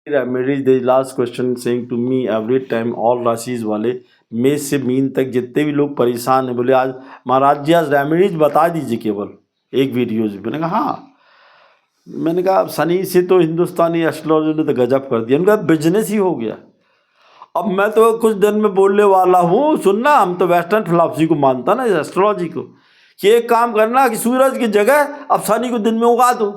Remedies the last question saying to me every time all राशिज वाले मेष से मीन तक जितने भी लोग परेशान हैं, बोले आज महाराज जी आज रेमेडीज बता दीजिए केवल एक वीडियो में। मैंने कहा हाँ। मैंने कहा शनि से तो हिंदुस्तानी एस्ट्रोलॉजी ने तो गजब कर दिया, उनका बिजनेस ही हो गया। अब मैं तो कुछ दिन में बोलने वाला हूँ, सुनना, हम तो वेस्टर्न फिलॉसफी को मानता ना एस्ट्रोलॉजी को, कि एक काम करना कि सूरज की जगह अब शनि को दिन में उगा दो।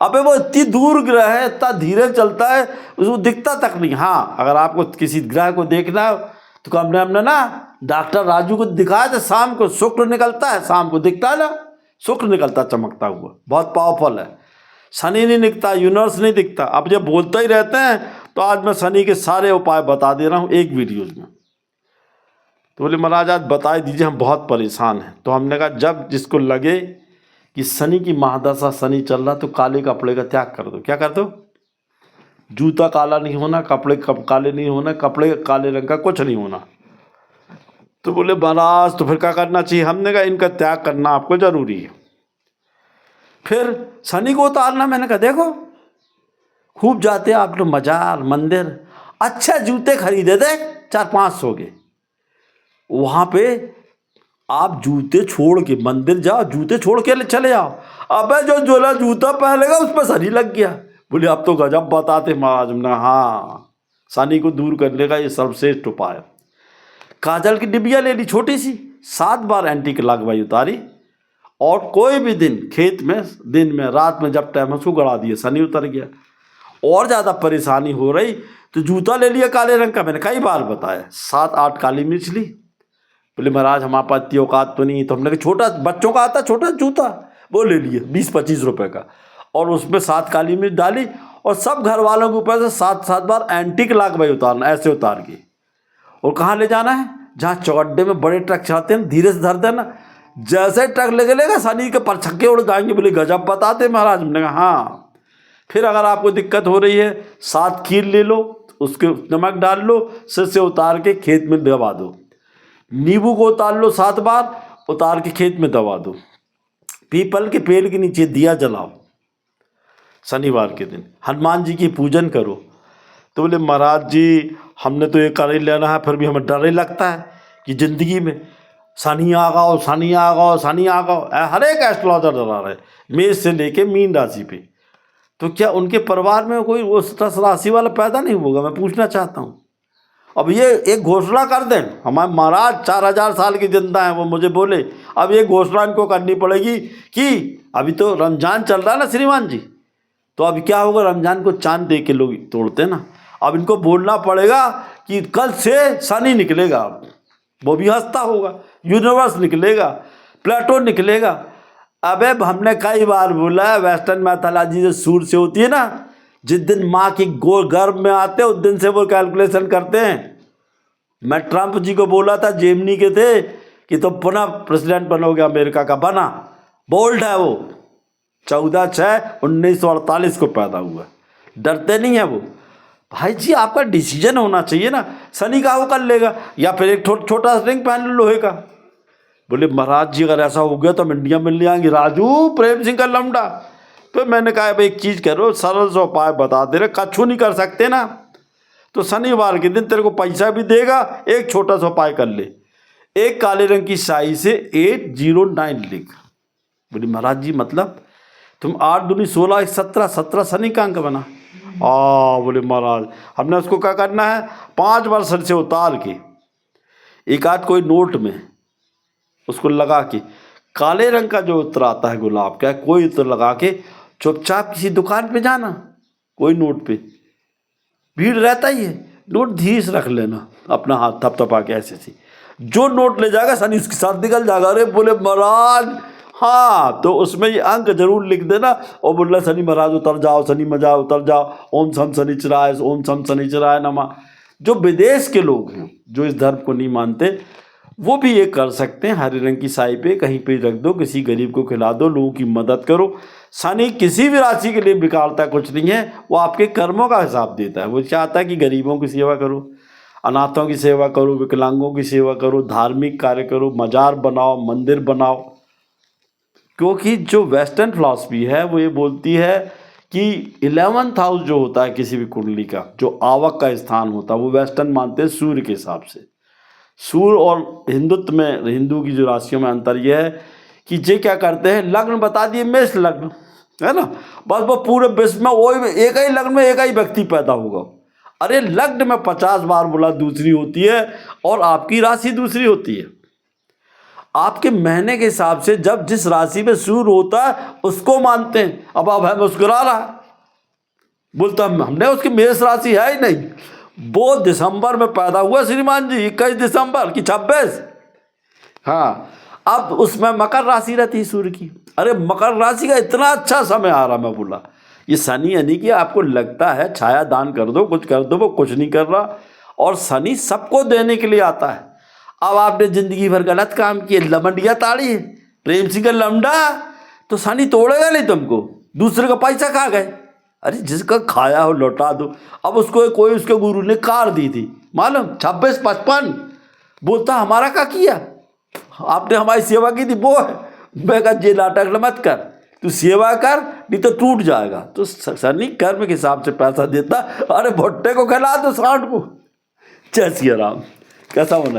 अबे वो इतनी दूर ग्रह है, इतना धीरे चलता है, उसको दिखता तक नहीं। हाँ, अगर आपको किसी ग्रह को देखना है तो हमने ना डॉक्टर राजू को दिखाया था, शाम को शुक्र निकलता है, शाम को दिखता है ना, शुक्र निकलता चमकता हुआ, बहुत पावरफुल है। शनि नहीं दिखता, यूनिवर्स नहीं दिखता। अब जब बोलते ही रहते हैं तो आज मैं शनि के सारे उपाय बता दे रहा हूँ एक वीडियो में। तो बोले महाराज आज बता दीजिए, हम बहुत परेशान हैं। तो हमने कहा जब जिसको लगे कि शनि की महादशा, शनि चल रहा, तो काले कपड़े का त्याग कर दो। क्या कर दो? जूता काला नहीं होना, कपड़े काले नहीं होना, कपड़े काले रंग का कुछ नहीं होना। तो बोले महाराज तो फिर क्या करना चाहिए? हमने कहा इनका त्याग करना आपको जरूरी है। फिर शनि को उतारना। मैंने कहा देखो खूब जाते आप लोग मजार मंदिर, अच्छा जूते खरीदे थे 400-500 के, वहाँ पे आप जूते छोड़ के मंदिर जाओ, जूते छोड़ के चले आओ। अबे जो जोला जूता पहनेगा उस पर शनि लग गया। बोले अब तो गजब बताते महाराज। हमने हाँ, शनि को दूर करने का ये सर्वश्रेष्ठ उपाय। काजल की डिबिया ले ली छोटी सी, 7 बार एंटी क्लॉक वाइज उतारी, और कोई भी दिन खेत में, दिन में, रात में जब टाइम उसको गड़ा दिया, शनि उतर गया। और ज़्यादा परेशानी हो रही तो जूता ले लिया काले रंग का, मैंने कई बार बताया। 7-8 काली मिर्च ली। बोले महाराज हमारे पास इतनी औकात तो नहीं। तो हमने कहा छोटा बच्चों का आता छोटा जूता, वो ले लिए 20-25 रुपए का, और उसमें 7 काली मिर्च डाली, और सब घर वालों के ऊपर से 7-7 बार एंटी क्लॉक वाइज उतारना, ऐसे उतार के। और कहाँ ले जाना है? जहाँ चौड्डे में बड़े ट्रक चलाते हैं, धीरे से धर देना, जैसे ट्रक ले लेगा शनि के परछक्के उड़ जाएंगे। बोले गजब बताते महाराज। हमने कहा हाँ। फिर अगर आपको दिक्कत हो रही है, 7 खीर ले लो, उसके नमक डाल लो, सिर से उतार के खेत में दबा दो। नींबू को उतार लो 7 बार, उतार के खेत में दबा दो। पीपल के पेड़ के नीचे दिया जलाओ शनिवार के दिन। हनुमान जी की पूजन करो। तो बोले महाराज जी हमने तो ये कर ही लेना है, फिर भी हमें डर ही लगता है कि ज़िंदगी में शनि आ गओ, शनि आ गओ, शनि आ गओ। हर एक एस्ट्रोलॉजर डरा रहे, मेष से लेके मीन राशि पे। तो क्या उनके परिवार में कोई उस राशि वाला पैदा नहीं होगा? मैं पूछना चाहता हूँ। अब ये एक घोषणा कर दें, हमारे महाराज 4000 साल की जिंदा हैं, वो मुझे बोले अब ये घोषणा इनको करनी पड़ेगी कि अभी तो रमजान चल रहा है ना श्रीमान जी, तो अभी क्या होगा, रमजान को चांद दे के लोग तोड़ते हैं ना, अब इनको बोलना पड़ेगा कि कल से शनि निकलेगा। वो भी हंसता होगा, यूनिवर्स निकलेगा, प्लेटो निकलेगा। अबे हमने कई बार बोला है, वेस्टर्न मैथोलॉजी जो सूर्य से होती है ना, जिस दिन माँ की गर्भ में आते हैं उस दिन से वो कैलकुलेशन करते हैं। मैं ट्रंप जी को बोला था, जेमनी के थे, कि तो पुनः प्रेसिडेंट बनोगे अमेरिका का, बना। बोल्ड है वो, 14/6/1948 को पैदा हुआ। डरते नहीं है वो। भाई जी आपका डिसीजन होना चाहिए ना। शनि का वो कर लेगा, या फिर एक छोटा सा रिंग पहन लो लोहे का। बोले महाराज जी अगर ऐसा हो गया तो हम इंडिया मिलने आएंगे। राजू प्रेम सिंह का लमडा। तो मैंने कहा भाई एक चीज़ करो, सरल सा उपाय बता दे रहे, कछु नहीं कर सकते ना, तो शनिवार के दिन तेरे को पैसा भी देगा। एक छोटा सा उपाय कर ले, एक काले रंग की स्याही से 809 लिख। बोले महाराज जी मतलब? तुम 8 दूनी 16, 17, 17 शनि का अंक बना। बोले महाराज हमने उसको क्या करना है, 5 बार सर से उतार के एक आध कोई नोट में उसको लगा के, काले रंग का जो उतर आता है गुलाब का, कोई उतर लगा के चुपचाप किसी दुकान पे जाना, कोई नोट पे भीड़ रहता ही है, नोट धीरे से रख लेना, अपना हाथ थपथपा के ऐसे से, जो नोट ले जाएगा शनि उसके साथ निकल जाएगा। अरे बोले महाराज हाँ, तो उसमें ये अंक जरूर लिख देना और बोलना शनि महाराज उतर जाओ, शनि महाराज उतर जाओ, ओम शम शनिचराय, ओम शम शनिचराय नमः। जो विदेश के लोग हैं जो इस धर्म को नहीं मानते, वो भी ये कर सकते हैं। हरे रंग की साई पे कहीं पे रख दो, किसी गरीब को खिला दो, लोगों की मदद करो। शनि किसी भी राशि के लिए बिगाड़ता कुछ नहीं है, वो आपके कर्मों का हिसाब देता है। वो चाहता है कि गरीबों की सेवा करो, अनाथों की सेवा करो, विकलांगों की सेवा करो, धार्मिक कार्य करो, मजार बनाओ, मंदिर बनाओ। क्योंकि जो वेस्टर्न फिलॉसफी है वो ये बोलती है कि 11th हाउस जो होता है किसी भी कुंडली का, जो आवक का स्थान होता है, वो वेस्टर्न मानते हैं सूर्य के हिसाब से। सूर्य और हिंदुत्व में, हिंदू की जो राशियों में अंतर यह है कि ये क्या करते हैं, लग्न बता दिए मेष लग्न, है ना, बस वो पूरे विश्व में वही एक ही लग्न में एक ही व्यक्ति पैदा होगा। अरे लग्न में 50 बार बोला दूसरी होती है और आपकी राशि दूसरी होती है। आपके महीने के हिसाब से जब जिस राशि में सूर्य होता है उसको मानते हैं। अब है मुस्कुरा रहा, बोलता हमने उसकी मेष राशि है ही नहीं, वो दिसंबर में पैदा हुआ श्रीमान जी, 21 दिसंबर की 26। हाँ, अब उसमें मकर राशि रहती है सूर्य की। अरे मकर राशि का इतना अच्छा समय आ रहा, मैं बोला ये शनि यानी कि आपको लगता है छाया दान कर दो, कुछ कर दो, वो कुछ नहीं कर रहा। और शनि सबको देने के लिए आता है। अब आपने जिंदगी भर गलत काम किए, लमंडिया ताड़ी, प्रेम सिंह का लमडा, तो शनि तोड़ेगा नहीं तुमको, दूसरे का पैसा खा गए। अरे जिसका खाया हो लौटा दो। अब उसको कोई उसके गुरु ने कार दी थी मालूम 26-55, बोलता हमारा क्या किया, आपने हमारी सेवा की थी वो है। मैं कहा ये नाटक मत कर, तू सेवा कर नहीं तो टूट जाएगा। तो शनि कर्म के हिसाब से पैसा देता। अरे भुट्टे को खिला दो सांड को। जय सिया राम। कैसा होना